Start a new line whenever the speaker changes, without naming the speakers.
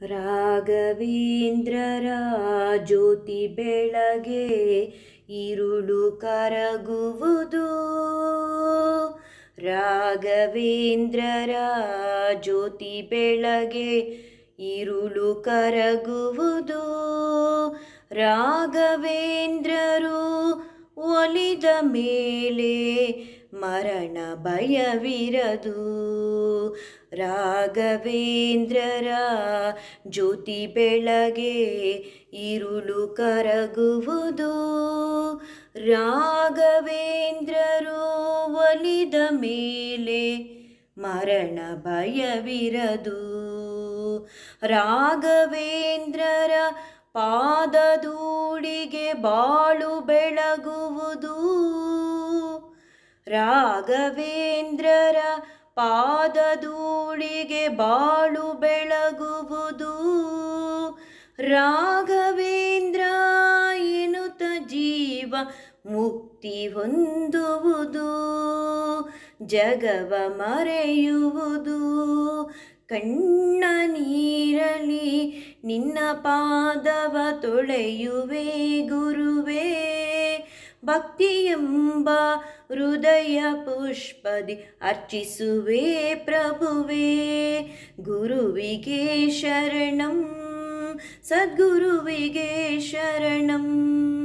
ರಾಘವೇಂದ್ರರ ಜ್ಯೋತಿ ಬೆಳಗೆ ഇരുಳು ಕರಗುವುದು. ರಾಘವೇಂದ್ರರ ಜ್ಯೋತಿ ಬೆಳಗೆ ഇരുಳು ಕರಗುವುದು. ರಾಘವೇಂದ್ರರು ಒಲಿದ ಮೇಲೆ ಮರಣ ಭಯವಿರದು. ರಾಘವೇಂದ್ರರ ಜ್ಯೋತಿ ಬೆಳಗೆ ഇരുಳು ಕರಗುವುದು. ರಾಘವೇಂದ್ರರು ಒಲಿದ ಮೇಲೆ ಮರಣ ಭಯವಿರದು. ರಾಘವೇಂದ್ರರ ಪಾದಧೂಳಿಗೆ ಬಾಳು ಬೆಳಗುವುದು. ರಾಘವೇಂದ್ರರ ಪಾದಧೂಳಿಗೆ ಬಾಳು ಬೆಳಗುವುದು. ರಾಘವೇಂದ್ರ ಎನ್ನುತ್ತ ಜೀವ ಮುಕ್ತಿ ಹೊಂದುವುದು. ಜಗವ ಮರೆಯುವುದು. ಕಣ್ಣ ನೀರಲಿ ನಿನ್ನ ಪಾದವ ತೊಳೆಯುವೆ ಗುರುವೇ. ಭಕ್ತಿಯೆಂಬ ಹೃದಯ ಪುಷ್ಪದಿ ಅರ್ಚಿಸುವೆ ಪ್ರಭುವೇ. ಗುರುವಿಗೆ ಶರಣಂ, ಸದ್ಗುರುವಿಗೆ ಶರಣಂ.